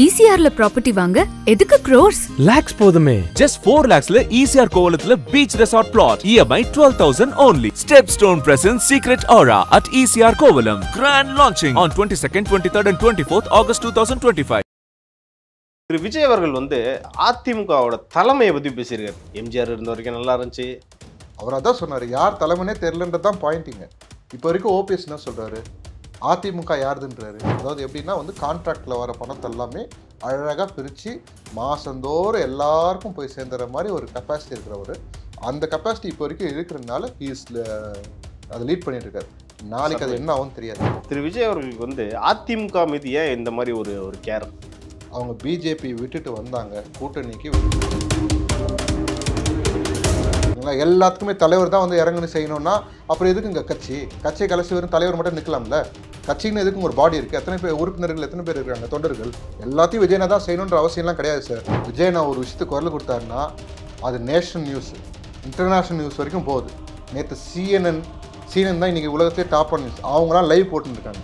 ECRல property வாங்க எதுக்கு crores? Lakhs போதுமே. Just 4 lakhsல ECR கோவலத்துல beach resort plot. EMI 12,000 only. Stepstone presents Secret Aura at ECR Kovalam. Grand launching on 22nd, 23rd and 24th August 2025. திரு விஜய் அவர்கள் அதிமுகவோட தலைமையை பத்தி பேசியிருக்காரு. எம்ஜிஆர் இருந்த வரைக்கும் நல்லா இருந்துச்சு. அவர் அதான் சொன்னார், யார் தலைமைனே தெரியலன்றது தான் பாயிண்டிங்க. இப்போ வரைக்கும் ஓபிஎஸ் என்ன சொல்கிறாரு, அதிமுக யாருதுன்றாரு. அதாவது எப்படின்னா கான்ட்ராக்டில் வர பணத்தை எல்லாமே அழகாக பிரித்து மாதந்தோறும் எல்லாருக்கும் போய் சேர்ந்துற மாதிரி ஒரு கெப்பாசிட்டி இருக்கிறவர். அந்த கெப்பாசிட்டி இப்போ வரைக்கும் இருக்கிறதுனால அதை லீட் பண்ணிட்டு இருக்காரு. நாளைக்கு அது என்ன ஆகும் தெரியாது. திரு விஜய் அவர்களுக்கு அதிமுக மீது ஏன் இந்த மாதிரி ஒரு கேர்? அவங்க பிஜேபி விட்டுட்டு வந்தாங்க, கூட்டணிக்கு எல்லாத்துக்குமே தலைவர் தான் இறங்குன்னு செய்யணும்னா அப்புறம் எதுக்கு இங்கே கட்சியை கலைச்சி வரும் தலைவர் மட்டும் நிற்கலாம்ல. கட்சின்னு எதுக்கும் ஒரு பாடி இருக்குது, எத்தனை பேர் உறுப்பினர்கள், எத்தனை பேர் இருக்காங்க, தொண்டர்கள், எல்லாத்தையும் விஜயனா தான் செய்யணுன்ற அவசியம்லாம் கிடையாது சார். விஜயனா ஒரு விஷயத்துக்கு குரல் கொடுத்தாருன்னா அது நேஷனல் நியூஸ், இன்டர்நேஷ்னல் நியூஸ் வரைக்கும் போகுது. நேற்று CNN தான் இன்றைக்கி உலகத்தையே டாப் நியூஸ், அவங்களாம் லைவ் போட்டுருக்காங்க.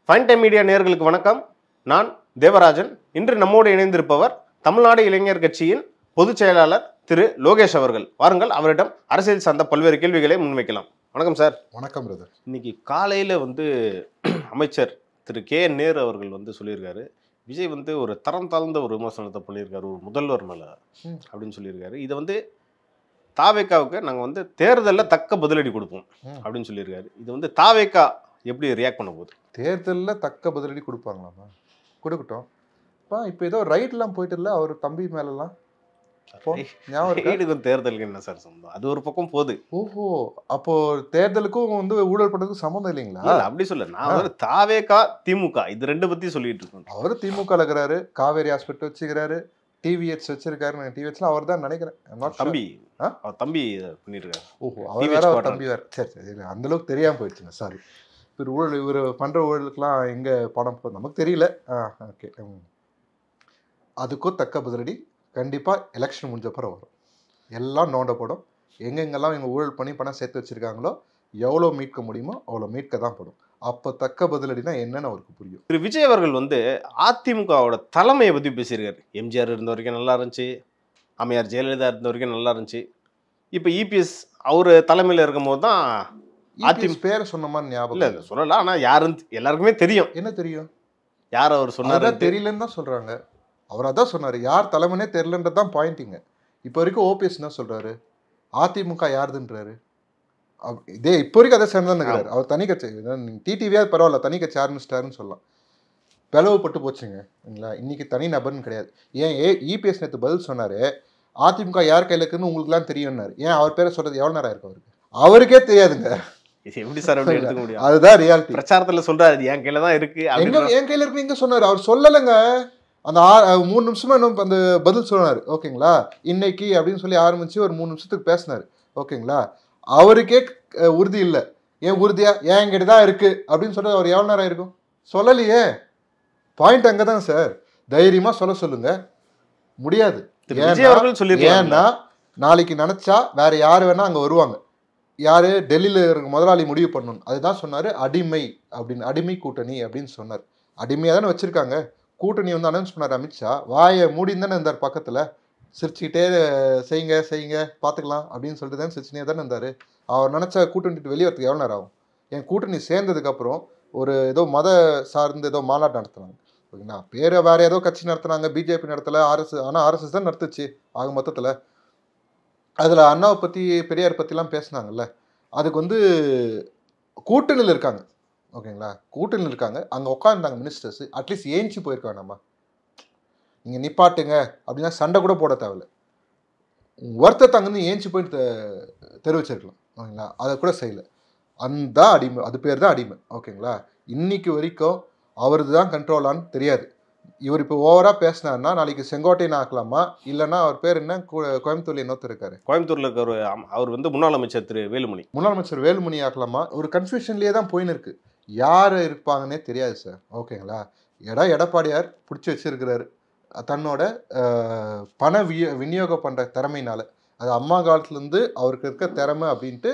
ஃபைன் டைம் மீடியா நேயர்களுக்கு வணக்கம். நான் தேவராஜன். இன்று நம்மோடு இணைந்திருப்பவர் தமிழ்நாடு இளைஞர் கட்சியின் பொதுச் செயலாளர் திரு லோகேஷ் அவர்கள். வாருங்கள், அவரிடம் அரசியல் சார்ந்த பல்வேறு கேள்விகளை முன்வைக்கலாம். வணக்கம் சார். வணக்கம் பிரதர். இன்னைக்கு காலையில் அமைச்சர் திரு நேரு அவர்கள் சொல்லியிருக்காரு, விஜய் ஒரு தரம் தாழ்ந்த ஒரு விமர்சனத்தை பண்ணியிருக்காரு ஒரு முதல்வர் மேலே அப்படின்னு சொல்லியிருக்காரு. இதை தாவேக்காவுக்கு நாங்கள் தேர்தலில் தக்க பதிலடி கொடுப்போம் அப்படின்னு சொல்லியிருக்காரு. இது தாவேக்கா எப்படி ரியாக்ட் பண்ண போகுது? தேர்தலில் தக்க பதிலடி கொடுப்பாங்களாமா? கொடுக்கட்டும். இப்போ ஏதோ ரைட்லாம் போயிட்டு இல்லை அவர் தம்பி மேலெல்லாம் தேர்தலுக்கு என்ன சார் சம்பந்தம்? அது ஒரு பக்கம் போகுது. ஓஹோ, அப்போ தேர்தலுக்கும் ஊழல் பண்ணுறதுக்கு சம்மந்தம் இல்லைங்களா? அப்படி சொல்ல, நான் தாவேக்கா திமுக இது ரெண்டு பத்தி சொல்லிட்டு இருக்கேன். அவர் திமுக இருக்கிறாரு, காவேரி ஹாஸ்பிட்டல் வச்சுக்கிறாரு, டிவிஎச் வச்சிருக்காரு. டிவிஎச்லாம் அவர் தான் நினைக்கிறேன். தம்பி பண்ணிருக்காரு. ஓஹோ, அவர் வேற, அவர் தம்பி வேற. சரி சரி, அந்த அளவுக்கு தெரியாம போயிடுச்சுங்க, சாரி. இவர் பண்ணுற ஊழலுக்கெல்லாம் எங்கே பணம் போகுது நமக்கு தெரியல. ஓகே, அதுக்கும் தக்க பதிலடி கண்டிப்பாக எலெக்ஷன் முடிஞ்சப்பறம் வரும். எல்லாம் நோண்டப்படும். எங்கெங்கெல்லாம் இவங்க ஊழல் பண்ணி பணம் சேர்த்து வச்சுருக்காங்களோ எவ்வளோ மீட்க முடியுமோ அவ்வளோ மீட்க தான் படும். அப்போ தக்க பதிலடினா என்னன்னு அவருக்கு புரியும். திரு விஜய் அவர்கள் அதிமுகவோட தலைமையை பற்றி பேசியிருக்காரு. எம்ஜிஆர் இருந்த வரைக்கும் நல்லா இருந்துச்சு, அம்மையார் ஜெயலலிதா இருந்த வரைக்கும் நல்லா இருந்துச்சு, இப்போ இபிஎஸ் அவர் தலைமையில் இருக்கும் போது தான் பேரை சொன்ன மாதிரி ஞாபகம் இல்லை சொல்லலாம். ஆனால் யாருன்னு எல்லாருக்குமே தெரியும். என்ன தெரியும்? யார் அவர் சொன்னார் தெரியலன்னு தான் சொல்கிறாங்க. அவர் அதான் சொன்னார், யார் தலைமைனே தெரியலன்றது தான் பாயிண்டிங்க. இப்போ வரைக்கும் ஓபிஎஸ் என்ன சொல்கிறாரு, அதிமுக யாருதுன்றாரு. இதே இப்போ வரைக்கும் அதை சேர்ந்தானுங்கிறாரு. அவர் தனி கட்சி, டிடிவியாவது பரவாயில்ல, தனி கட்சி ஆரம்பிச்சிட்டாருன்னு சொல்லலாம். பிளவுபட்டு போச்சுங்க இல்லைங்களா. இன்னைக்கு தனி நபர்னு கிடையாது. ஏன் இபிஎஸ் நேற்று பதில் சொன்னார், அதிமுக யார் கையில் இருக்குன்னு உங்களுக்குலாம் தெரியும்னாரு. ஏன் அவர் பேரை சொல்கிறது எவ்வளோ நேரம் இருக்கு அவருக்கு? அவருக்கே தெரியாதுங்க. எப்படி சார் அப்படி எடுத்துக்க முடியும்? அதுதான் ரியாலிட்டி. பிரச்சாரத்துல சொல்றாரு என் கையில தான் இருக்கு, என் கையில இருக்கு இங்க சொன்னாரு. அவர் சொல்லலைங்க. அந்த 3 நிமிஷமா இன்னும் அந்த பதில் சொன்னாரு. ஓகேங்களா, இன்னைக்கு அப்படின்னு சொல்லி ஆரம்பிச்சு ஒரு 3 நிமிஷத்துக்கு பேசினாரு. ஓகேங்களா, அவருக்கே உறுதி இல்லை. ஏன் உறுதியா என் கிட்ட தான் இருக்கு அப்படின்னு சொல்றது அவர் எவ்வளவு நேரம் இருக்கும்? சொல்லலையே. பாயிண்ட் அங்கதான் சார். தைரியமா சொல்லுங்க. முடியாது. ஏன்னா நாளைக்கு நினைச்சா வேற யாரு வேணா அங்க வருவாங்க. யார் டெல்லியில் இருக்க முதலாளி முடிவு பண்ணணும். அதுதான் சொன்னார், அடிமை அப்படின்னு, அடிமை கூட்டணி அப்படின்னு சொன்னார். அடிமையாக தானே வச்சுருக்காங்க. கூட்டணி அனௌன்ஸ் பண்ணார் அமித்ஷா. வாயை மூடின்னு தானே இருந்தார் பக்கத்தில். சிரிச்சுக்கிட்டே செய்யுங்க பார்த்துக்கலாம் அப்படின்னு சொல்லிட்டு தான் சிரிச்சுனே தானே இருந்தார். அவர் நினச்சா கூட்டணிட்டு வெளியே வரதுக்கு எவ்வளோ நேரம் ஆகும்? என் கூட்டணி சேர்ந்ததுக்கப்புறம் ஒரு ஏதோ மத சார்ந்து ஏதோ மாநாடு நடத்துனாங்க. ஓகேங்களா, பேரை வேறு ஏதோ கட்சி நடத்துனாங்க, பிஜேபி நடத்தலை, ஆர்எஸ்எஸ். ஆனால் ஆர்எஸ்எஸ் தான் நடத்துச்சு ஆக மொத்தத்தில். அதில் அண்ணாவை பற்றி பெரியார் பற்றிலாம் பேசுனாங்கல்ல, அதுக்கு கூட்டணியில் இருக்காங்க. ஓகேங்களா, கூட்டணியில் இருக்காங்க. அங்கே உட்காந்துருந்தாங்க மினிஸ்டர்ஸ். அட்லீஸ்ட் ஏஞ்சி போயிருக்காங்க. நம்ம நீங்கள் நிப்பாட்டுங்க அப்படின்னா சண்டை கூட போட தேவையில்ல. வருத்தத்தை அங்கேருந்து ஏஞ்சி போயிட்டு தெரிவிச்சிருக்கலாம். ஓகேங்களா, அதை கூட செய்யலை. அந்த அடிமை, அது பேர் தான் அடிமை. ஓகேங்களா, இன்னைக்கு வரைக்கும் அவரது தான் கண்ட்ரோலான்னு தெரியாது. இவர் இப்போ ஓவரா பேசினார்னா நாளைக்கு செங்கோட்டையன் ஆக்கலாமா, இல்லைன்னா அவர் பேர் என்ன, கோயம்புத்தூர்ல இன்னொருத்தர் இருக்காரு, கோயம்புத்தூர்ல இருக்க அவர் முன்னாள் அமைச்சர் திரு வேலுமணி, முன்னாள் அமைச்சர் வேலுமணி ஆக்கலாமா? ஒரு கன்ஃபியூஷன்லேயே தான் போயின்னு இருக்கு. யார் இருப்பாங்கன்னே தெரியாது சார். ஓகேங்களா, எடப்பாடியார் பிடிச்சி வச்சிருக்கிறாரு தன்னோட பண விநியோகம் பண்ணுற திறமையினால. அது அம்மா காலத்துலேருந்து அவருக்கு இருக்க திறமை அப்படின்ட்டு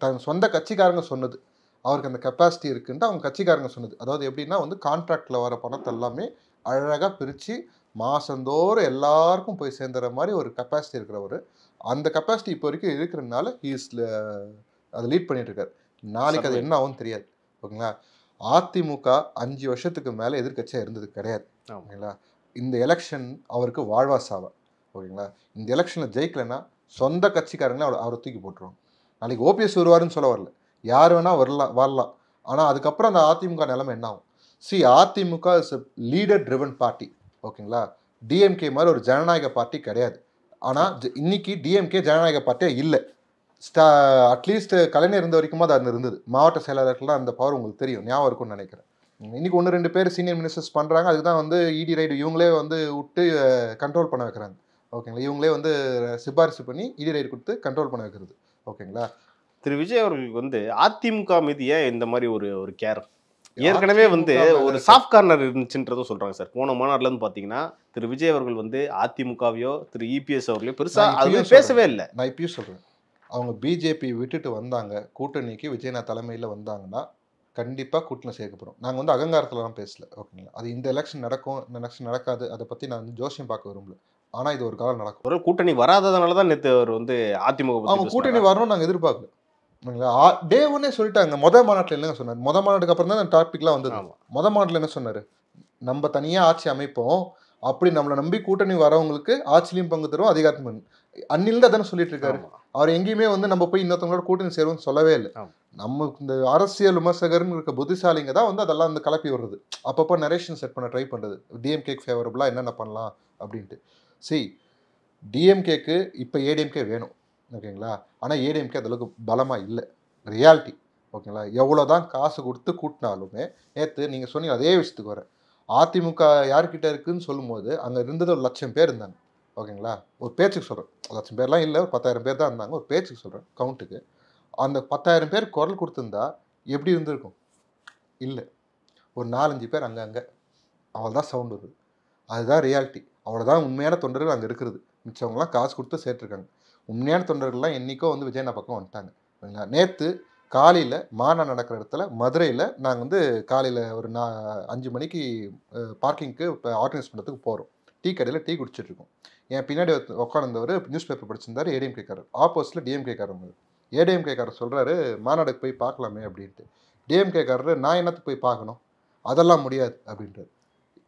தன் சொந்த கட்சிக்காரங்க சொன்னது. அவருக்கு அந்த கெப்பாசிட்டி இருக்குன்ட்டு அவங்க கட்சிக்காரங்க சொன்னது. அதாவது எப்படின்னா வந்து கான்ட்ராக்டில் வர பணத்தை எல்லாமே அழகாக பிரித்து மாதந்தோறும் எல்லாருக்கும் போய் சேர்ந்துற மாதிரி ஒரு கெப்பாசிட்டி இருக்கிறவர். அந்த கெப்பாசிட்டி இப்போ வரைக்கும் இருக்கிறதுனால அதை லீட் பண்ணிட்டு இருக்காரு. நாளைக்கு அது என்ன ஆகும்னு தெரியாது. ஓகேங்களா? அதிமுக 5 வருஷத்துக்கு மேலே எதிர்க்கட்சியாக இருந்தது கிடையாது. ஓகேங்களா? இந்த எலெக்ஷன் அவருக்கு வாழ்வா சாவா. ஓகேங்களா? இந்த எலெக்ஷனில் ஜெயிக்கலைன்னா சொந்த கட்சிக்காரங்களே அவரை தூக்கி போட்டுருவாங்க. நாளைக்கு ஓபிஎஸ் வருவாருன்னு சொல்ல வரல, யார் வேணால் வரலாம். ஆனால் அதுக்கப்புறம் அந்த அதிமுக நிலைமை என்ன ஆகும்? AIADMK is leader driven party. ஓகேங்களா? டிஎம்கே மாதிரி ஒரு ஜனநாயக பார்ட்டி கிடையாது. ஆனால் இன்னைக்கு டிஎம்கே ஜனநாயக பார்ட்டியே இல்லை. அட்லீஸ்ட் கலைஞர் இருந்த வரைக்கும் அது இருந்தது. மாவட்ட செயலாளர்கள்லாம் அந்த பவர் உங்களுக்கு தெரியும், ஞாபகம் இருக்கும்னு நினைக்கிறேன். இன்னைக்கு 1-2 பேர் சீனியர் மினிஸ்டர்ஸ் பண்ணுறாங்க. அதுக்கு தான் வந்து இடி ரைடு இவங்களே வந்து விட்டு கண்ட்ரோல் பண்ண வைக்கிறாங்க. ஓகேங்களா? இவங்களே வந்து சிபாரிசு பண்ணி இடி ரைடு கொடுத்து கண்ட்ரோல் பண்ண வைக்கிறது. ஓகேங்களா? திரு விஜய் அவர்களுக்கு வந்து அதிமுக மீது ஏன் இந்த மாதிரி ஒரு கேர்? ஏற்கனவே வந்து ஒரு சாஃப்ட் கார்னர் இருந்துச்சுன்றதும் சொல்றாங்க சார். போன மாநாடுல இருந்து பாத்தீங்கன்னா திரு விஜய் அவர்கள் வந்து அதிமுகவையோ திரு இபிஎஸ் அவர்களையோ பெருசா அது பேசவே இல்லை. நான் இப்பயும் சொல்றேன், அவங்க பிஜேபி விட்டுட்டு வந்தாங்க, கூட்டணிக்கு விஜயநா தலைமையில் வந்தாங்கன்னா கண்டிப்பாக கூட்டணி சேர்க்கப்படும். நாங்கள் வந்து அகங்காரத்துலலாம் பேசல. ஓகேங்களா? அது இந்த எலெக்ஷன் நடக்கும், இந்த எலெக்ஷன் நடக்காது, அதை பற்றி நான் வந்து ஜோசியம் பார்க்க விரும்பல. ஆனால் இது ஒரு காலம் நடக்கும். ஒரு கூட்டணி வராததுனால தான் நேற்று அவர் வந்து அதிமுக அவங்க கூட்டணி வரணும்னு நாங்கள் எதிர்பார்க்கல. டே ஒன்னே சொல்லிட்டாங்க. மாநாட்டில் என்னங்க சொன்னார்? மாநாட்டுக்கு அப்புறம் தான் அந்த டாபிக்லாம் வந்தது. மாநாட்டில் என்ன சொன்னார்? நம்ம தனியாக ஆட்சி அமைப்போம், அப்படி நம்மளை நம்பி கூட்டணி வரவங்களுக்கு ஆட்சிலையும் பங்கு தருவோம், அதிகாரத்தையும். அன்னிலிருந்து அதானே சொல்லிட்டு இருக்காரு. அவர் எங்கேயுமே வந்து நம்ம போய் இன்னொருத்தவங்களோட கூட்டணி சேருவோம்னு சொல்லவே இல்லை. நம்ம இந்த அரசியல் விமர்சகர்னு இருக்க புத்திசாலிங்க தான் வந்து அதெல்லாம் வந்து கலப்பி விடுறது. அப்பப்போ நரேஷன் செட் பண்ண ட்ரை பண்ணுறது, டிஎம்கேக்கு ஃபேவரபுளாக என்னென்ன பண்ணலாம் அப்படின்ட்டு. டிஎம்கேக்கு இப்போ ஏடிஎம்கே வேணும். ஓகேங்களா? ஆனால் ஏடிஎம்கே அந்தளவுக்கு பலமாக இல்லை, ரியாலிட்டி. ஓகேங்களா? எவ்வளோ தான் காசு கொடுத்து கூட்டினாலுமே, நேற்று நீங்கள் சொன்னீங்க அதே விஷயத்துக்கு வர, அதிமுக யார்கிட்ட இருக்குதுன்னு சொல்லும்போது அங்கே இருந்தது 1,00,000 பேர் இருந்தாங்க. ஓகேங்களா? ஒரு பேச்சுக்கு சொல்கிறேன், 1,00,000 பேர்லாம் இல்லை, ஒரு 10,000 பேர் தான் இருந்தாங்க. ஒரு பேச்சுக்கு சொல்கிறேன், கவுண்ட்டுக்கு. அந்த 10,000 பேர் குரல் கொடுத்துருந்தா எப்படி இருந்திருக்கும்? இல்லை, ஒரு 4-5 பேர் அங்கங்கே அவள்தான் சவுண்ட் வருது. அதுதான் ரியாலிட்டி. அவ்வளோதான் உண்மையான தொண்டர்கள் அங்கே இருக்கிறது. மிச்சவங்களாம் காசு கொடுத்து சேர்த்துருக்காங்க. உண்மையான தொண்டர்கள்லாம் என்றைக்கோ வந்து விஜயநா பக்கம் வந்துட்டாங்க. நேற்று காலையில் மாநாடு நடக்கிற இடத்துல மதுரையில் நாங்கள் வந்து காலையில் ஒரு 5 மணிக்கு பார்க்கிங்க்கு இப்போ ஆர்கனைஸ் பண்ணுறதுக்கு போகிறோம். டீ கடையில் டீ குடிச்சிட்ருக்கோம். என் பின்னாடி உட்காந்துருந்தவர் நியூஸ் பேப்பர் படிச்சிருந்தார், ஏடிஎம்கேக்காரர். ஆப்போசிட்டில் டிஎம்கேக்காரங்க. ஏடிஎம்கேக்காரர் சொல்கிறாரு மாநாடுக்கு போய் பார்க்கலாமே அப்படின்ட்டு. டிஎம்கேக்காரர் நான் என்னத்துக்கு போய் பார்க்கணும், அதெல்லாம் முடியாது அப்படின்றார்.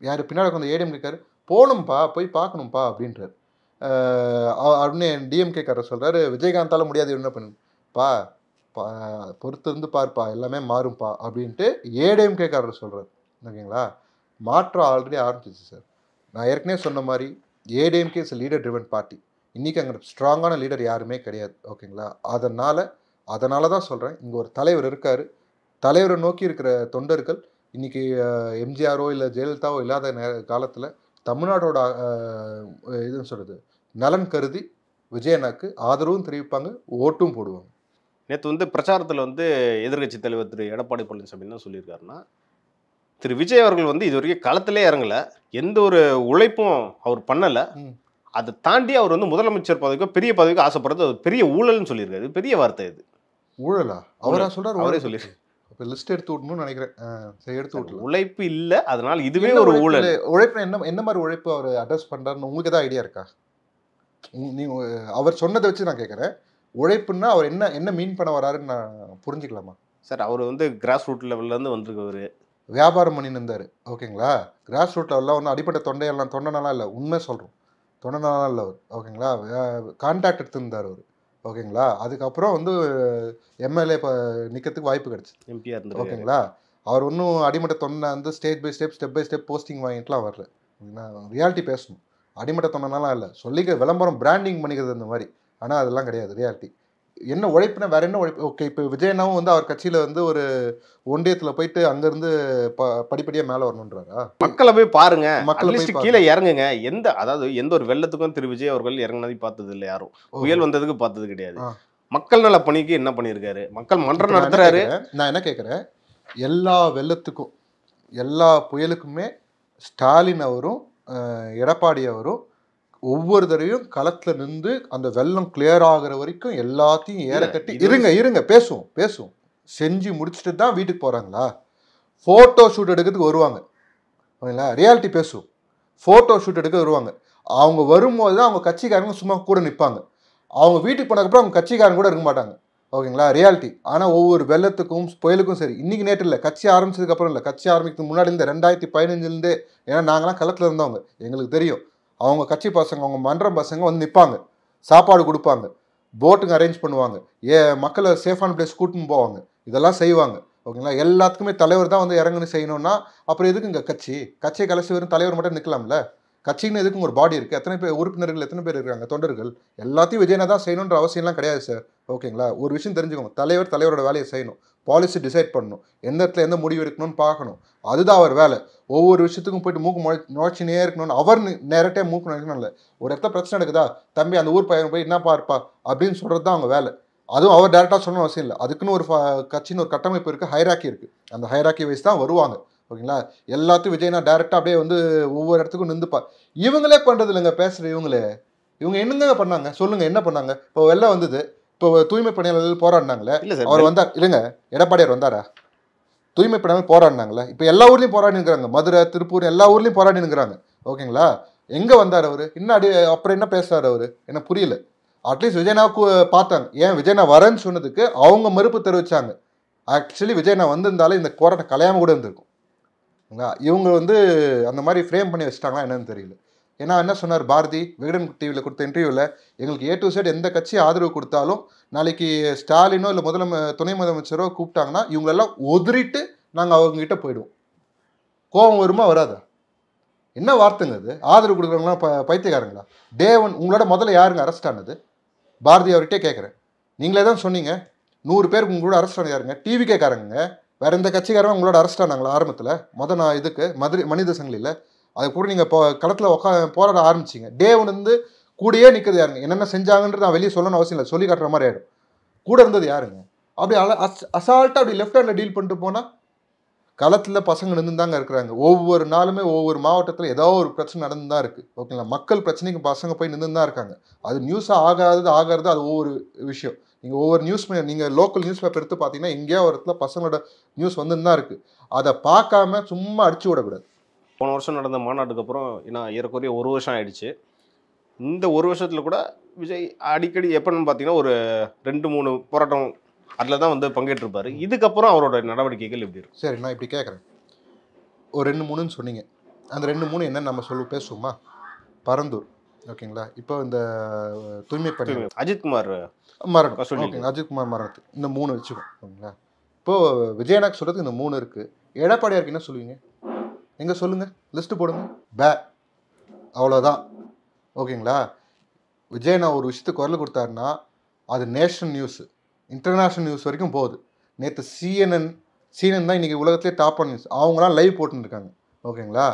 யார் பின்னாடி உட்காந்து ஏடிஎம்கேக்காரர் போகணும்ப்பா, போய் பார்க்கணும்ப்பா அப்படின்றார். அப்படின்னு டிஎம்கேக்காரர் சொல்கிறாரு விஜயகாந்தால் முடியாது, என்ன பண்ணுப்பா பொறுத்து இருந்து பார்ப்பா, எல்லாமே மாறும்பா அப்படின்ட்டு ஏடிஎம்கேக்காரர் சொல்கிறார். ஓகேங்களா? மாற்றம் ஆல்ரெடி ஆரம்பிச்சிச்சு சார். நான் ஏற்கனவே சொன்ன மாதிரி ADMK is leader driven party. இன்றைக்கி அங்கே ஸ்ட்ராங்கான லீடர் யாருமே கிடையாது. ஓகேங்களா? அதனால தான் சொல்கிறேன், இங்கே ஒரு தலைவர் இருக்கார். தலைவரை நோக்கி இருக்கிற தொண்டர்கள் இன்றைக்கி எம்ஜிஆரோ இல்லை ஜெயலலிதாவோ இல்லாத காலத்தில் தமிழ்நாட்டோட இதுன்னு சொல்கிறது நலன் கருதி விஜயனாக்கு ஆதரவும் தெரிவிப்பாங்க, ஓட்டும் போடுவாங்க. நேற்று வந்து பிரச்சாரத்தில் வந்து எதிர்கட்சி தலைவர் திரு எடப்பாடி பழனிசாமி என்ன சொல்லியிருக்காருன்னா, திரு விஜய் அவர்கள் வந்து இது வரைக்கும் களத்திலே இறங்கலை, எந்த ஒரு உழைப்பும் அவர் பண்ணலை, அதை தாண்டி அவர் வந்து முதலமைச்சர் பதவிக்கோ பெரிய பதவிக்கோ ஆசைப்படுறது ஒரு பெரிய ஊழல்னு சொல்லியிருக்காரு. பெரிய வார்த்தை இது. ஊழலா? அவரா சொல்றாரு? அவரே சொல்லியிருக்காரு. லிஸ்ட் எடுத்து விடணும்னு நினைக்கிறேன். சரி, எடுத்து விடல. உழைப்பு இல்லை, அதனால இதுவே ஒரு ஊழல். உழைப்பு என்ன மாதிரி உழைப்பு அவர் அட்ரஸ் பண்றாருன்னு உங்களுக்கு ஏதாவது ஐடியா இருக்கா? நீங்க அவர் சொன்னதை வச்சு நான் கேட்குறேன். உழைப்புன்னா அவர் என்ன மீன் பண்ண வராருன்னு நான் புரிஞ்சுக்கலாமா சார்? அவர் வந்து கிராஸ் ரூட் லெவல்லேருந்து வந்திருக்கவர், வியாபாரம் பண்ணின்னு இருந்தார். ஓகேங்களா? கிராஸ் ரூட் லெவலில் ஒன்றும் அடிப்பட்ட தொண்டனாலாம் இல்லை, உண்மை சொல்கிறோம், தொண்டனாலாம் இல்லை அவர். ஓகேங்களா? கான்டாக்ட் எடுத்துருந்தார் அவர். ஓகேங்களா? அதுக்கப்புறம் வந்து எம்எல்ஏ இப்போ நிற்கிறதுக்கு வாய்ப்பு கிடச்சி எம்பியாக இருந்து. ஓகேங்களா? அவர் ஒன்றும் அடிமட்ட தொண்டை வந்து ஸ்டேஜ் பை ஸ்டெப் போஸ்டிங் வாங்கிட்டுலாம் வரல. ரியாலிட்டி பேசணும். அடிமட்ட தொண்டனாலாம் இல்லை, சொல்லிக்க விளம்பரம் பிராண்டிங் பண்ணிக்கிறது அந்த மாதிரி. ஆனால் அதெல்லாம் கிடையாது ரியாலிட்டி. என்ன உழைப்புனா வேற என்ன உழைப்பு? ஓகே, இப்போ விஜயனாவும் வந்து அவர் கட்சியில் வந்து ஒரு ஒன்றியத்தில் போயிட்டு அங்கேருந்து படிப்படியாக மேலே வரணுன்றாரா? மக்களை போய் பாருங்க, மக்களை கீழே இறங்குங்க. எந்த ஒரு வெள்ளத்துக்கும் திரு விஜய் அவர்கள் இறங்கினதை பார்த்தது இல்லை யாரும். புயல் வந்ததுக்கு பார்த்தது கிடையாது. மக்கள் நல பணிக்கு என்ன பண்ணியிருக்காரு? மக்கள் மன்றம் நடத்துறாரு. நான் என்ன கேட்குறேன், எல்லா வெள்ளத்துக்கும் எல்லா புயலுக்குமே ஸ்டாலின் அவரும் எடப்பாடி அவரும் ஒவ்வொரு தடவையும் களத்துல நின்று அந்த வெள்ளம் கிளியர் ஆகுற வரைக்கும் எல்லாத்தையும் ஏற கட்டி இருங்க பேசுவோம் செஞ்சு முடிச்சுட்டு தான் வீட்டுக்கு போறாங்களா? ஃபோட்டோ ஷூட் எடுக்கிறதுக்கு வருவாங்க, ஓகேங்களா? ரியாலிட்டி பேசுவோம். ஃபோட்டோ ஷூட் எடுக்க வருவாங்க. அவங்க வரும்போது தான் அவங்க கட்சிக்காரங்க சும்மா கூட நிற்பாங்க. அவங்க வீட்டுக்கு போனதுக்கப்புறம் அவங்க கட்சிக்காரங்க கூட இருக்க மாட்டாங்க, ஓகேங்களா? ரியாலிட்டி. ஆனால் ஒவ்வொரு வெள்ளத்துக்கும் புயலுக்கும் சரி, இன்னைக்கு நேற்று இல்லை, கட்சி ஆரம்பிச்சதுக்கப்புறம் இல்லை, கட்சி ஆரம்பிக்கிறதுக்கு முன்னாடி இந்த 2015 ஏன்னா நாங்களாம் களத்தில் இருந்தவங்க, எங்களுக்கு தெரியும். அவங்க கட்சி பசங்க, அவங்க மன்ற பசங்க வந்து நிற்பாங்க, சாப்பாடு கொடுப்பாங்க, போட்டுங்க அரேஞ்ச் பண்ணுவாங்க, மக்களை சேஃபான பிளேஸ் கூட்டின்னு போவாங்க, இதெல்லாம் செய்வாங்க, ஓகேங்களா? எல்லாத்துக்குமே தலைவர் தான் வந்து இறங்குன்னு செய்யணும்னா அப்புறம் எதுக்கு இங்கே கட்சியை கலைச்சி வெறும் தலைவர் மட்டும் நிற்கலாம்ல? கட்சின்னு எதுக்கும் ஒரு பாடி இருக்குது, எத்தனை பேர் உறுப்பினர்கள், எத்தனை பேர் இருக்காங்க, தொண்டர்கள், எல்லாத்தையும் விஜயனா தான் செய்யணுன்ற அவசியம்லாம் கிடையாது சார், ஓகேங்களா? ஒரு விஷயம் தெரிஞ்சுக்கோங்க, தலைவரோட வேலையை செய்யணும், பாலிசி டிசைட் பண்ணணும், எந்த இடத்துல எந்த முடிவு எடுக்கணும்னு பார்க்கணும், அதுதான் அவர் வேலை. ஒவ்வொரு விஷயத்துக்கும் போயிட்டு மூக்கு நுழைச்சினே இருக்கணும்னு அவர் நேரட்டே மூக்கு நுழைக்கணும் இல்லை. ஒரு இடத்துல பிரச்சனை நடக்குதா, தம்பி அந்த ஊர் பையன் போய் என்னப்பா இருப்பா அப்படின்னு சொல்கிறது தான் அவங்க வேலை. அதுவும் அவர் டேரெக்டாக சொல்லணும் அவசியம் இல்லை. அதுக்குன்னு ஒரு கட்சின்னு ஒரு கட்டமைப்பு இருக்குது, ஹைராக்கி இருக்குது. அந்த ஹைராக்கி வைஸ் தான் வருவாங்க, ஓகேங்களா? எல்லாத்தையும் விஜய்னா டேரெக்டாக அப்படியே வந்து ஒவ்வொரு இடத்துக்கும் நின்றுப்பா. இவங்களே பண்ணுறது இல்லைங்க, பேசுகிற இவங்க என்னங்க பண்ணாங்க சொல்லுங்கள், என்ன பண்ணாங்க? இப்போ வெள்ளம் வந்தது, இப்போ தூய்மை பணியாளர்கள் போராடினாங்களே, அவர் வந்தார் இல்லைங்க, எடப்பாடியார் வந்தாரா? தூய்மை பணியாளர் போராடினாங்களே, இப்போ எல்லா ஊர்லேயும் போராடினுங்கிறாங்க, மதுரை, திருப்பூர் எல்லா ஊர்லேயும் போராடினுங்கிறாங்க, ஓகேங்களா? எங்கே வந்தார் அவர்? இன்னும் அப்புறம் என்ன பேசுகிறார் அவர்? எனக்கு புரியல. அட்லீஸ்ட் விஜயனாவுக்கு பார்த்தாங்க. ஏன் விஜயனா வரேன்னு சொன்னதுக்கு அவங்க மறுப்பு தெரிவித்தாங்க. ஆக்சுவலி விஜயனா வந்திருந்தாலும் இந்த போராட்டம் கலையாமல் கூட இருந்திருக்கும். இவங்க வந்து அந்த மாதிரி ஃப்ரேம் பண்ணி வச்சுட்டாங்களா என்னன்னு தெரியல. ஏன்னா என்ன சொன்னார் பாரதி விகடன் டிவியில் கொடுத்த இன்டர்வியூவில், எங்களுக்கு A to Z எந்த கட்சி ஆதரவு கொடுத்தாலும் நாளைக்கு ஸ்டாலினோ இல்லை துணை முதலமைச்சரோ கூப்பிட்டாங்கன்னா இவங்களெல்லாம் உதறிட்டு நாங்கள் அவங்ககிட்ட போயிடுவோம். கோபம் வருமா வராதா? என்ன வார்த்தைங்க அது? ஆதரவு கொடுக்குறவங்களாம் பைத்தியக்காரங்களா? தேவன் உங்களோட முதல்ல யாருங்க அரெஸ்ட் ஆனது? பாரதி அவர்கிட்டே கேட்குறேன். நீங்களே தான் சொன்னீங்க 100 பேருக்கு உங்களோட அரெஸ்ட் ஆனது யாருங்க? டிவிக்கே காரங்க. வேற எந்த கட்சிக்காரங்க உங்களோட அரெஸ்ட் ஆனாங்களா ஆரம்பத்தில்? நான் இதுக்கு மனித சங்கிலியில் அது கூட நீங்கள் இப்போ களத்தில் போராட ஆரம்பிச்சிங்க. தேவன் வந்து கூடயே நிற்கிறது யாருங்க? என்னென்ன செஞ்சாங்கன்றது நான் வெளியே சொல்லணும்னு அவசியம் இல்லை, சொல்லி காட்டுற மாதிரி ஆகிடும். கூட இருந்தது யாருங்க? அப்படி அசால்ட்டாக அப்படி லெஃப்ட் ஹேண்டில் டீல் பண்ணிட்டு போனால் களத்தில் பசங்க நின்று தாங்க இருக்கிறாங்க. ஒவ்வொரு நாளுமே ஒவ்வொரு மாவட்டத்தில் ஏதோ ஒரு பிரச்சனை நடந்து தான் இருக்குது, ஓகேங்களா? மக்கள் பிரச்சனைக்கு பசங்க போய் நின்று தான் இருக்காங்க. அது நியூஸாக ஆகாது அது ஒவ்வொரு விஷயம். நீங்கள் ஒவ்வொரு நீங்கள் லோக்கல் நியூஸ் பேப்பர் எடுத்து பார்த்தீங்கன்னா எங்கேயோ ஒரு இடத்துல பசங்களோட நியூஸ் வந்துன்னு தான் இருக்குது. அதை பார்க்காம சும்மா அடிச்சு விடக்கூடாது. போன வருஷம் நடந்த மாநாட்டுக்கு அப்புறம் ஏன்னா ஏறக்குறைய 1 வருஷம் ஆயிடுச்சு. இந்த 1 வருஷத்தில் கூட விஜய் அடிக்கடி எப்போன்னு பார்த்தீங்கன்னா ஒரு 2-3 போராட்டம் அதில் தான் வந்து பங்கேற்றிருப்பார். இதுக்கப்புறம் அவரோட நடவடிக்கைகள் எப்படி இருக்கும்? சரி, நான் இப்படி கேட்குறேன். ஒரு 2-3ன்னு சொன்னீங்க, அந்த 2-3 என்னன்னு நம்ம பேசுவோமா? பரந்தூர், ஓகேங்களா? இப்போ இந்த தூய்மை பணி அஜித்குமார் மரணம், ஓகேங்க, அஜித்குமார் மரணத்துக்கு இந்த 3 வச்சுக்கோம், ஓகேங்களா? இப்போது விஜயனாக்கு சொல்கிறதுக்கு இந்த 3 இருக்குது. எடப்பாடியாருக்கு என்ன சொல்லுவீங்க? எங்கே சொல்லுங்கள், லிஸ்ட்டு போடுங்க. அவ்வளோதான், ஓகேங்களா? விஜயனா ஒரு விஷயத்துக்கு குரல் கொடுத்தாருன்னா அது நேஷனல் நியூஸு, இன்டர்நேஷ்னல் நியூஸ் வரைக்கும் போகுது. நேற்று CNN தான் இன்றைக்கி உலகத்திலே டாப் நியூஸ், அவங்களாம் லைவ் போட்டுருக்காங்க, ஓகேங்களா?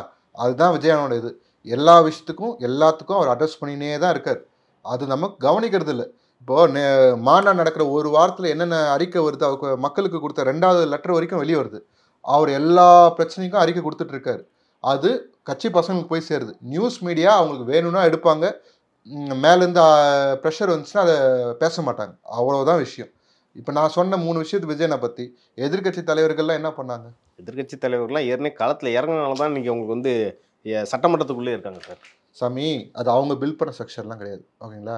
அதுதான் விஜயனோட இது. எல்லா விஷயத்துக்கும் எல்லாத்துக்கும் அவர் அட்ரஸ் பண்ணினே தான் இருக்கார். அது நம்ம கவனிக்கிறது இல்லை. இப்போது மாநாடு நடக்கிற ஒரு வாரத்தில் என்னென்ன அறிக்கை வருது, அவர் மக்களுக்கு கொடுத்த 2வது லெட்டர் வரைக்கும் வெளியே வருது. அவர் எல்லா பிரச்சனைக்கும் அறிக்கை கொடுத்துட்ருக்காரு. அது கட்சி பசங்களுக்கு போய் சேருது. நியூஸ் மீடியா அவங்களுக்கு வேணும்னா எடுப்பாங்க, மேலேருந்து ப்ரெஷர் வந்துச்சுன்னா அதை பேச மாட்டாங்க, அவ்வளோதான் விஷயம். இப்போ நான் சொன்ன 3 விஷயத்து விஜயனை பற்றி எதிர்கட்சி தலைவர்கள்லாம் என்ன பண்ணாங்க? எதிர்கட்சி தலைவர்கள்லாம் ஏற்கனவே களத்தில் இறங்கினால தான் இன்றைக்கி அவங்களுக்கு வந்து சட்டமன்றத்துக்குள்ளே இருக்காங்க சார். சாமி, அது அவங்க பில் பண்ண செக்ஷன்லாம் கிடையாது, ஓகேங்களா?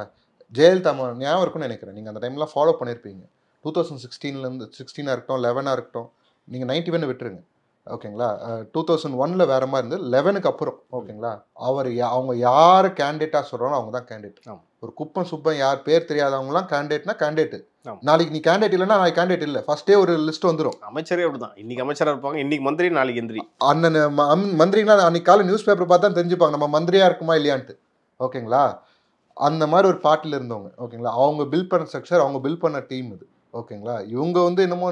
ஜெயலலிதா ஞாபகம் இருக்குன்னு நினைக்கிறேன், நீங்கள் அந்த டைம்லாம் ஃபாலோ பண்ணியிருப்பீங்க. 2016 16 இருக்கட்டும், 11 இருக்கட்டும், நீங்கள் 91 விட்டுருங்க, ஓகேங்களா? 2001 வேறு மாதிரி இருந்தது, 11க்கு அப்புறம், ஓகேங்களா? அவங்க யார் கேண்டிடேட்டாக சொல்கிறாங்களோ அவங்க தான் கேண்டிடேட். ஒரு குப்பம் சுப்பம் யார் பேர் தெரியாதவங்களாம் கேண்டிடேட்னா கேண்டிடேட்டு. நாளைக்கு நீ கேண்டிடேட் இல்லைன்னா நாளைக்கு கேண்டிடேட் இல்லை, ஃபர்ஸ்டே ஒரு லிஸ்ட் வந்துடும். அமைச்சரே அப்படிதான், இன்னைக்கு அமைச்சராக இருப்பாங்க, இன்னைக்கு மந்திரி, நாளைக்கு எந்திரி. அண்ணன் மந்திரினா அன்னைக்கு காலை நியூஸ் பேப்பர் பார்த்தா தெரிஞ்சுப்பாங்க நம்ம மந்திரியாக இருக்குமா இல்லையான்ட்டு, ஓகேங்களா? அந்த மாதிரி ஒரு பார்ட்டியில் இருந்தவங்க, ஓகேங்களா? அவங்க பில் பண்ண செக்ஷன், அவங்க பில் பண்ண டீம் இது, ஓகேங்களா? இவங்க வந்து என்னமோ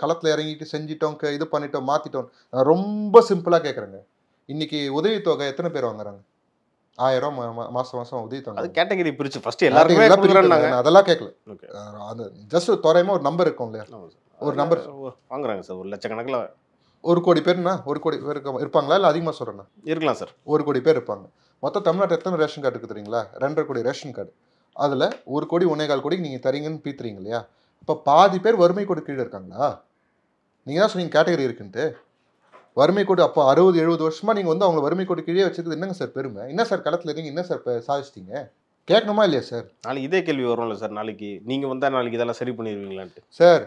களத்தில் இறங்கிட்டு செஞ்சிட்டோம், இது பண்ணிட்டோம், மாற்றிட்டோம். நான் ரொம்ப சிம்பிளாக கேட்குறேங்க, இன்னைக்கு உதவித்தொகை எத்தனை பேர் வாங்குறாங்க? 1000 மாதம் உதவித்தொகை. அது கேட்டகரி பிரிச்சு ஃபர்ஸ்ட் எல்லாருமே அதெல்லாம் கேட்கல, அது ஜஸ்ட் தோராயமாக ஒரு நம்பர் இருக்கும் இல்லையா? ஒரு நம்பர் வாங்குறாங்க சார், 1 லட்சக்கணக்கில் 1 கோடி பேர்னா 1 கோடி பேர் இருப்பாங்களா இல்லை அதிகமாக சொல்கிறேன்னா? இருக்கலாம் சார். 1 கோடி பேர் இருப்பாங்க. மொத்தம் தமிழ்நாட்டில் எத்தனை ரேஷன் கார்டு இருக்குது தெரியுங்களா? 2.5 கோடி ரேஷன் கார்டு. அதில் 1 கோடி 1.25 கோடிக்கு நீங்கள் தரீங்கன்னு பீத்துறீங்க இல்லையா? இப்போ பாதி பேர் வறுமை கோடு கீழே இருக்காங்களா? நீங்கள் தான் சொன்னீங்க கேட்டகரி இருக்குன்ட்டு. வறுமை கோடு அப்போ 60-70 வருஷமாக நீங்கள் வந்து அவங்க வறுமை கோடு கீழே வச்சுருக்குது என்னங்க சார் பெருமை? என்ன சார் களத்தில் இருக்கீங்க? என்ன சார் சாதிச்சிட்டீங்க? கேட்கணுமா இல்லையா சார்? நாளைக்கு இதே கேள்வி வரும்ல சார். நாளைக்கு நீங்கள் வந்தால் நாளைக்கு இதெல்லாம் சரி பண்ணிடுவீங்களான்ட்டு. சார்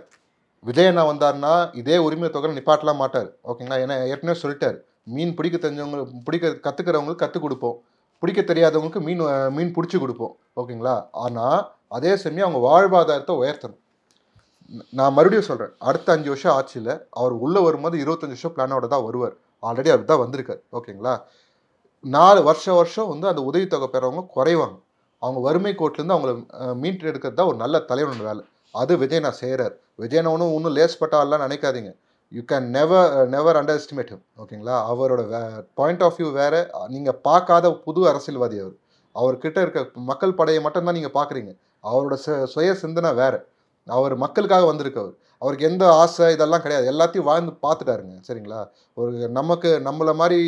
விஜய் அண்ணா வந்தார்னா இதே உரிமை தொகை நிப்பாட்டலாம் மாட்டார். ஓகேங்களா? ஏன்னா ஏற்கனவே சொல்லிட்டார், மீன் பிடிக்க தெரிஞ்சவங்களுக்கு பிடிக்க கற்றுக்கிறவங்களுக்கு கற்றுக் கொடுப்போம், பிடிக்க தெரியாதவங்களுக்கு மீன் பிடிச்சி கொடுப்போம். ஓகேங்களா? ஆனால் அதே சமயம் அவங்க வாழ்வாதாரத்தை உயர்த்தணும். நான் மறுபடியும் சொல்கிறேன், அடுத்த 5 வருஷம் ஆட்சியில் அவர் உள்ளே வரும்போது 25 வருஷம் பிளானோட தான் வருவார். ஆல்ரெடி அவர் தான் வந்திருக்கார். ஓகேங்களா? 4 வருஷம் வந்து அந்த உதவித்தொகை பெறவங்க குறைவாங்க. அவங்க வறுமை கோட்டிலேருந்து அவங்கள மீட்டு எடுக்கிறது தான் ஒரு நல்ல தலைவனோட வேலை. அது விஜயனா செய்கிறார். விஜயனா ஒன்றும் லேஸ்பட்டாலாம் நினைக்காதீங்க. You can never under estimate him. ஓகேங்களா? அவரோட பாயிண்ட் ஆஃப் வியூ வேறு. நீங்கள் பார்க்காத புது அரசியல்வாதி அவர். அவர்கிட்ட இருக்க மக்கள் படையை மட்டும்தான் நீங்கள் பார்க்குறீங்க. அவரோட சுய சிந்தனை வேறு. அவர் மக்களுக்காக வந்திருக்கவர். அவருக்கு எந்த ஆசை இதெல்லாம் கிடையாது. எல்லாத்தையும் வாழ்ந்து பார்த்துட்டாருங்க. சரிங்களா? ஒரு நம்மள மாதிரி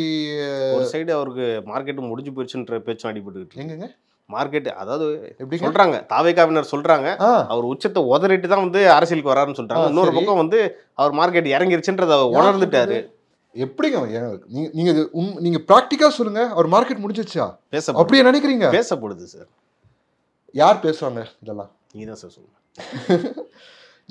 ஒரு சைடு அவருக்கு மார்க்கெட்டு முடிஞ்சு போயிடுச்சுன்ற பேச்சும் அடிபட்டுக்கிட்டு எங்கங்க மார்க்கெட். அதாவது எப்படி சொல்றாங்க, தாவேகாவினர் சொல்றாங்க அவர் உச்சத்தை உதறிட்டு தான் வந்து அரசியலுக்கு வராருன்னு சொல்றாங்க. இன்னொரு பக்கம் வந்து அவர் மார்க்கெட் இறங்கிருச்சுன்றத உணர்ந்துட்டாரு. எப்படிங்க? நீங்க பிராக்டிக்கா சொல்லுங்க. அவர் மார்க்கெட் முடிஞ்சிச்சா? அப்படியே நினைக்கிறீங்க? பேசப்படுது சார். யார் பேசுவாங்க இதெல்லாம்? நீ தான் சார் சொல்லுங்க.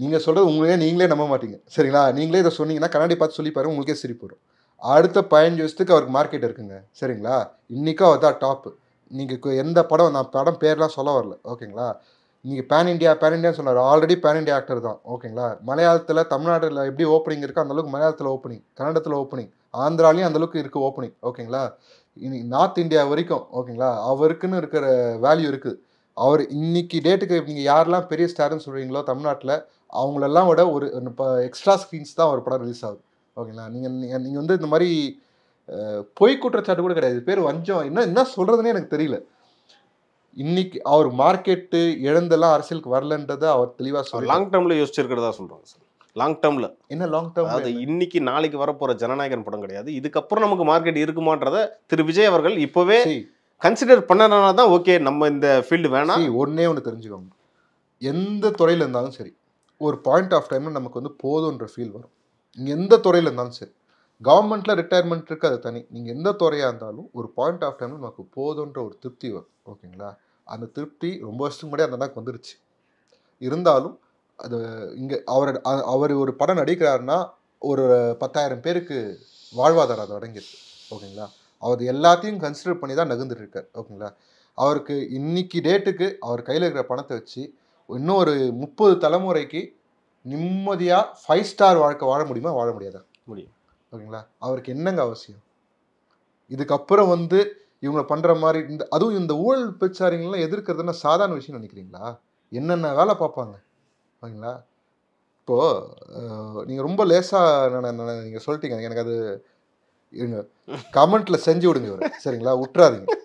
நீங்க சொல்றது உங்களே நீங்களே நம்ப மாட்டீங்க. சரிங்களா? நீங்களே இதை சொன்னீங்கன்னா கண்ணாடி பார்த்து சொல்லி பாருங்க, உங்களுக்கே சிரிப்பு வரும். அடுத்த 15 வருஷத்துக்கு அவருக்கு மார்க்கெட் இருக்குங்க. சரிங்களா? இன்னைக்கும் அவர் தான் டாப்பு. நீங்கள் எந்த படம், நான் படம் பேர்லாம் சொல்ல வரல. ஓகேங்களா? நீங்கள் பேன் இண்டியான்னு சொன்னார். ஆல்ரெடி பேன் இண்டியா ஆக்டர் தான். ஓகேங்களா? மலையாளத்தில் தமிழ்நாட்டில் எப்படி ஓப்பனிங் இருக்கோ அந்தளவுக்கு மலையாளத்தில் ஓப்பனிங், கன்னடத்தில் ஓப்பனிங், ஆந்திராலையும் அந்தளவுக்கு இருக்குது ஓப்பனிங். ஓகேங்களா? நார்த் இந்தியா வரைக்கும் ஓகேங்களா அவருக்குன்னு இருக்கிற வேல்யூ இருக்குது. அவர் இன்னைக்கு டேட்டுக்கு நீங்கள் யாரெல்லாம் பெரிய ஸ்டார்னு சொல்கிறீங்களோ தமிழ்நாட்டில் அவங்களெல்லாம் விட ஒரு இப்போ எக்ஸ்ட்ரா ஸ்க்ரீன்ஸ் தான் ஒரு படம் ரிலீஸ் ஆகுது. ஓகேங்களா? நீங்கள் வந்து இந்த மாதிரி பொய் குற்றச்சாட்டு கூட கிடையாது. பேர் வஞ்சம். என்ன சொல்கிறதுனே எனக்கு தெரியல. இன்னைக்கு அவர் மார்க்கெட்டு இழந்தெல்லாம் அரசியலுக்கு வரலன்றதை அவர் தெளிவாக சொல்லி லாங் டேர்மில் யோசிச்சிருக்கிறதா சொல்கிறாங்க சார். லாங் டேர்மில் என்ன லாங் டேர்ம்? அது இன்னைக்கு நாளைக்கு வரப்போகிற ஜனநாயகன் படம் கிடையாது. இதுக்கப்புறம் நமக்கு மார்க்கெட் இருக்குமான்றதை திரு விஜய் அவர்கள் இப்போவே கன்சிடர் பண்ணனால தான் ஓகே நம்ம இந்த ஃபீல்டு வேணாம். ஒன்றே ஒன்று தெரிஞ்சுக்கோங்க, எந்த துறையில் இருந்தாலும் சரி ஒரு பாயிண்ட் ஆஃப் டைமில் நமக்கு வந்து போதுன்ற ஃபீல் வரும். நீங்கள் எந்த துறையில் இருந்தாலும் சரி, கவர்மெண்ட்டில் ரிட்டையர்மெண்ட் இருக்குது, அது தனி. நீங்கள் எந்த துறையாக இருந்தாலும் ஒரு பாயிண்ட் ஆஃப் டைமில் நமக்கு போதுன்ற ஒரு திருப்தி வரும். ஓகேங்களா? அந்த திருப்தி ரொம்ப வருஷத்துக்கு முன்னாடி அந்த நாக்கு வந்துருச்சு. இருந்தாலும் அது இங்கே அவர் ஒரு படம் நடிக்கிறாருன்னா ஒரு 10,000 பேருக்கு வாழ்வாதாரம் அது அடங்கிருக்கு. ஓகேங்களா? அவர் எல்லாத்தையும் கன்சிடர் பண்ணி தான் நகர்ந்துட்டு இருக்கார். ஓகேங்களா? அவருக்கு இன்னைக்கு டேட்டுக்கு அவர் கையில் இருக்கிற பணத்தை வச்சு இன்னும் ஒரு 30 தலைமுறைக்கு நிம்மதியாக 5 ஸ்டார் வாழ்க்கை வாழ முடியுமா? வாழ முடியாதா? முடியும். ஓகேங்களா? அவருக்கு என்னங்க அவசியம்? இதுக்கப்புறம் வந்து இவங்க பண்ணுற மாதிரி அதுவும் இந்த ஊழல் பிரச்சாரங்கள்லாம் எதிர்க்கிறதுனா சாதாரண விஷயம் நினைக்கிறீங்களா? என்னென்ன வேலை பார்ப்பாங்க. ஓகேங்களா? இப்போது நீங்கள் ரொம்ப லேசாக நீங்கள் சொல்லிட்டீங்க. எனக்கு அது இருங்க, கமெண்ட்டில் செஞ்சு விடுங்க இவர். சரிங்களா? விட்டுறாதீங்க.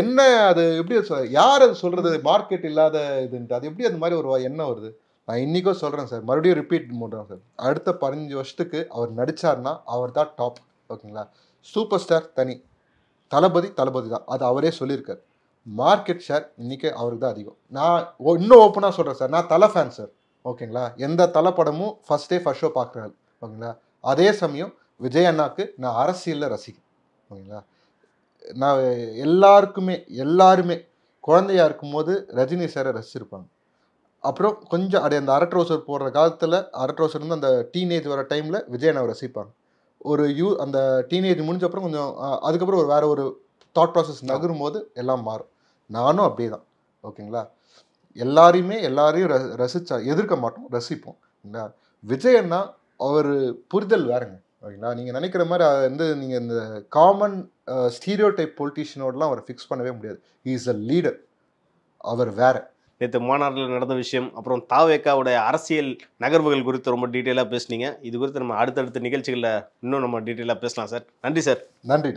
என்ன அது எப்படி யார் அது சொல்கிறது? மார்க்கெட் இல்லாத இதுன்ட்டு அது எப்படி அந்த மாதிரி ஒரு எண்ணம் வருது? நான் இன்றைக்கும் சொல்கிறேன் சார், மறுபடியும் ரிப்பீட் பண்ணுறேன் சார். அடுத்த 15 வருஷத்துக்கு அவர் நடித்தார்னா அவர் தான் டாப். ஓகேங்களா? சூப்பர் ஸ்டார் தனி, தளபதி தான். அது அவரே சொல்லியிருக்கார். மார்க்கெட் ஷேர் இன்றைக்கி அவருக்கு தான் அதிகம். நான் இன்னும் ஓப்பனாக சொல்கிறேன் சார், நான் தலை ஃபேன் சார். ஓகேங்களா? எந்த தலை படமும் ஃபஸ்ட் ஷோ பார்க்குறேன். ஓகேங்களா? அதே சமயம் விஜய் அண்ணாக்கு நான் அரசியலில் ரசிக்கிறேன். ஓகேங்களா? நான் எல்லாருமே குழந்தையா இருக்கும்போது ரஜினி சாரை ரசிச்சிருப்பாங்க. அப்புறம் கொஞ்சம் அப்படியே அந்த அரட்ரோசர் போடுற காலத்தில் அரட்ரோசர் வந்து அந்த டீனேஜ் வர டைமில் விஜய் அண்ணாவை ரசிப்பாங்க. அந்த டீனேஜ் முடிஞ்ச அப்புறம் கொஞ்சம் அதுக்கப்புறம் வேற ஒரு தாட் ப்ராசஸ் நகரும் போது எல்லாம் மாறும். நானும் அப்படியே தான். ஓகேங்களா? எல்லாரையும் ரசிச்சா எதிர்க்க மாட்டோம், ரசிப்போம். ஓகேங்களா? விஜய் அண்ணா அவர் புரிதல் வேறுங்க. ஓகேங்களா? நீங்கள் நினைக்கிற மாதிரி வந்து நீங்கள் இந்த காமன் ஸ்டீரியோடைப் பொலிட்டீஷியனோடலாம் அவரை ஃபிக்ஸ் பண்ணவே முடியாது. He is a leader. அவர் வேற. நேற்று மாநாட்டில் நடந்த விஷயம், அப்புறம் தாவேக்காவுடைய அரசியல் நகர்வுகள் குறித்து ரொம்ப டீட்டெயிலாக பேசுனீங்க. இது குறித்து நம்ம அடுத்தடுத்த நிகழ்ச்சிகளில் இன்னும் நம்ம டீட்டெயிலாக பேசலாம் சார். நன்றி சார். நன்றி.